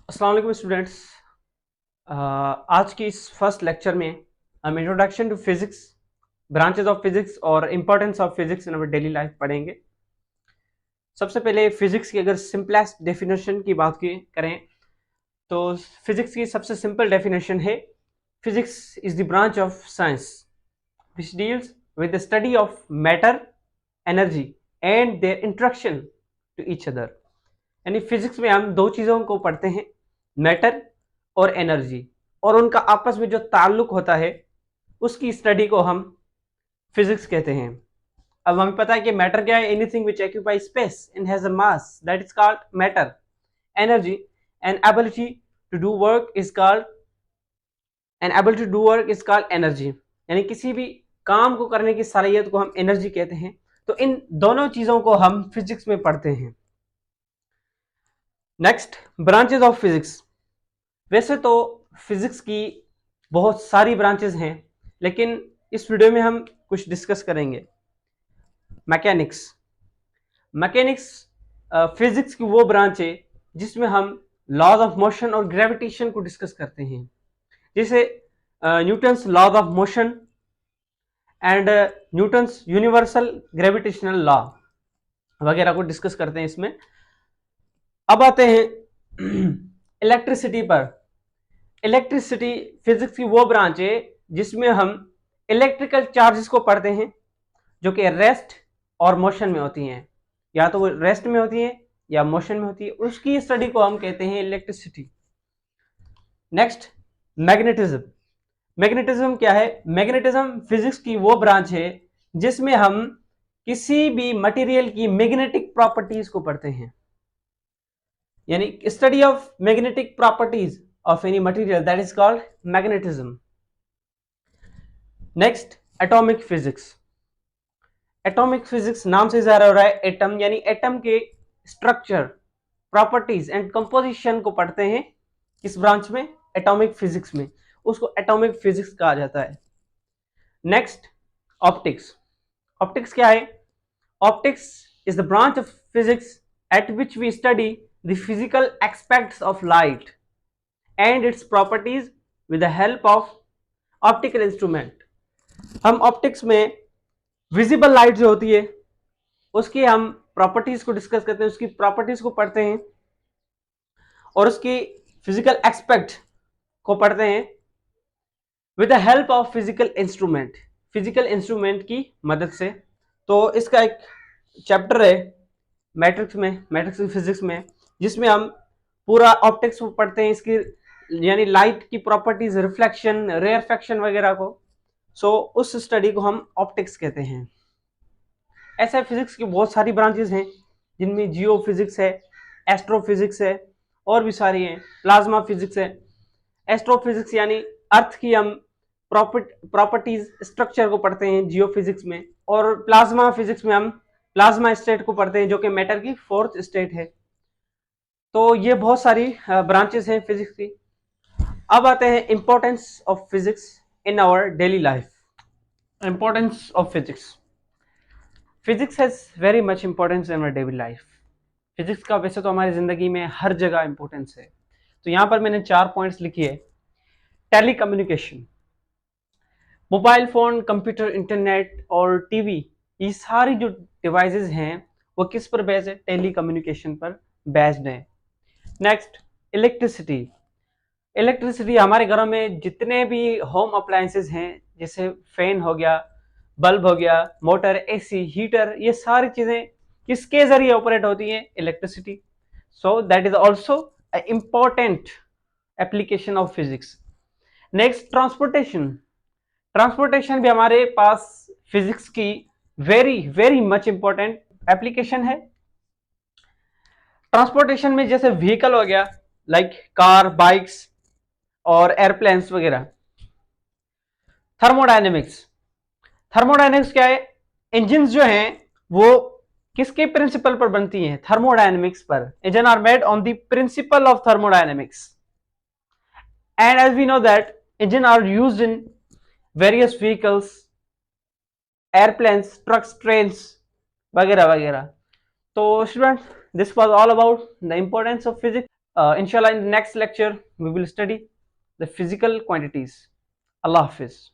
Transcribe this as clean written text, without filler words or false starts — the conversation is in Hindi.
अस्सलाम वालेकुम स्टूडेंट्स। आज की इस फर्स्ट लेक्चर में हम introduction to physics, branches of physics और importance of physics in our daily life पढ़ेंगे। सबसे पहले फिजिक्स की अगर सिंपलेस्ट डेफिनेशन की बात की करें तो फिजिक्स की सबसे सिंपल डेफिनेशन है physics is the branch of science which deals with the study of matter, energy and their interaction to each other. यानी फिजिक्स में हम दो चीज़ों को पढ़ते हैं, मैटर और एनर्जी, और उनका आपस में जो ताल्लुक होता है उसकी स्टडी को हम फिजिक्स कहते हैं। अब हमें पता है कि मैटर क्या है, anything which occupy space and has a mass that is called matter. Energy and ability to do work is called energy. यानी किसी भी काम को करने की सलाहियत को हम एनर्जी कहते हैं। तो इन दोनों चीजों को हम फिजिक्स में पढ़ते हैं। Next, branches of physics. वैसे तो फिजिक्स की बहुत सारी ब्रांचेस हैं, लेकिन इस वीडियो में हम कुछ डिस्कस करेंगे। मैकेनिक्स। मैकेनिक्स फिजिक्स की वो ब्रांच है जिसमें हम लॉज ऑफ मोशन और ग्रेविटेशन को डिस्कस करते हैं, जैसे Newton's laws of motion and Newton's universal gravitational law वगैरह को डिस्कस करते हैं इसमें। अब आते हैं इलेक्ट्रिसिटी पर। इलेक्ट्रिसिटी फिजिक्स की वो ब्रांच है जिसमें हम इलेक्ट्रिकल चार्जेस को पढ़ते हैं जो कि रेस्ट और मोशन में होती हैं, या तो वो रेस्ट में होती है या मोशन में होती है, उसकी स्टडी को हम कहते हैं इलेक्ट्रिसिटी। Next, magnetism. मैग्नेटिज्म क्या है? मैग्नेटिज्म फिजिक्स की वो ब्रांच है जिसमें हम किसी भी मटेरियल की मैग्नेटिक प्रॉपर्टीज को पढ़ते हैं, यानी study of magnetic properties of any material, that is called magnetism. Next, atomic physics. Atomic physics नाम से जाहिर हो रहा है एटम, यानी एटम के स्ट्रक्चर, प्रॉपर्टीज एंड कंपोजिशन को पढ़ते हैं किस ब्रांच में? एटॉमिक फिजिक्स में। उसको एटॉमिक फिजिक्स कहा जाता है। Next, optics. ऑप्टिक्स क्या है? Optics is the branch of physics at which we study the physical aspects of light and its properties with the help of optical instrument। हम ऑप्टिक्स में विजिबल लाइट जो होती है उसकी हम प्रॉपर्टीज को डिस्कस करते हैं, उसकी प्रॉपर्टीज को पढ़ते हैं और उसकी फिजिकल एस्पेक्ट को पढ़ते हैं with the help of physical instrument, physical instrument की मदद से। तो इसका एक चैप्टर है मैट्रिक्स में, मैट्रिक्स फिजिक्स में, जिसमें हम पूरा ऑप्टिक्स को पढ़ते हैं, इसकी यानी लाइट की प्रॉपर्टीज, रिफ्लेक्शन, रेयरफेक्शन वगैरह को। सो उस स्टडी को हम ऑप्टिक्स कहते हैं। ऐसे फिजिक्स की बहुत सारी ब्रांचेस हैं जिनमें जियो फिजिक्स है, एस्ट्रोफिजिक्स है, और भी सारी हैं। प्लाज्मा फिजिक्स है। एस्ट्रोफिजिक्स यानी अर्थ की हम प्रॉपर्टीज, स्ट्रक्चर को पढ़ते हैं जियो फिजिक्स में, और प्लाज्मा फिजिक्स में हम प्लाज्मा स्टेट को पढ़ते हैं जो कि मैटर की फोर्थ स्टेट है। तो ये बहुत सारी ब्रांचेस हैं फिजिक्स की। अब आते हैं importance of physics in our daily life. Importance of physics. Physics has very much importance in our daily life. Physics का वैसे तो हमारी जिंदगी में हर जगह इंपॉर्टेंस है। तो यहाँ पर मैंने 4 पॉइंट्स लिखी है। Tele communication, mobile phone, computer, internet और टीवी, ये सारी जो डिवाइसेस हैं वो किस पर बेस्ड है? टेली कम्युनिकेशन पर बेस्ड है। Next, electricity. इलेक्ट्रिसिटी हमारे घरों में जितने भी होम अप्लायंसेस हैं, जैसे फैन हो गया, बल्ब हो गया, मोटर, एसी, हीटर, ये सारी चीजें किसके जरिए ऑपरेट होती हैं? Electricity. So that is also important application of physics. Next, transportation. Transportation भी हमारे पास फिजिक्स की very very much important application है। ट्रांसपोर्टेशन में जैसे व्हीकल हो गया, लाइक कार, बाइक्स और एयरप्लेन्स वगैरह। थर्मोडायनेमिक्स। थर्मोडायनेमिक्स क्या है? इंजन जो हैं वो किसके प्रिंसिपल पर बनती हैं? थर्मोडायनेमिक्स पर। Engine are made on the principle of thermodynamics, and as we know that engine are used in various vehicles, airplanes, trucks, trains वगैरह वगैरह। तो students, this was all about the importance of physics. Inshallah, in the next lecture, we will study the physical quantities. Allah Hafiz.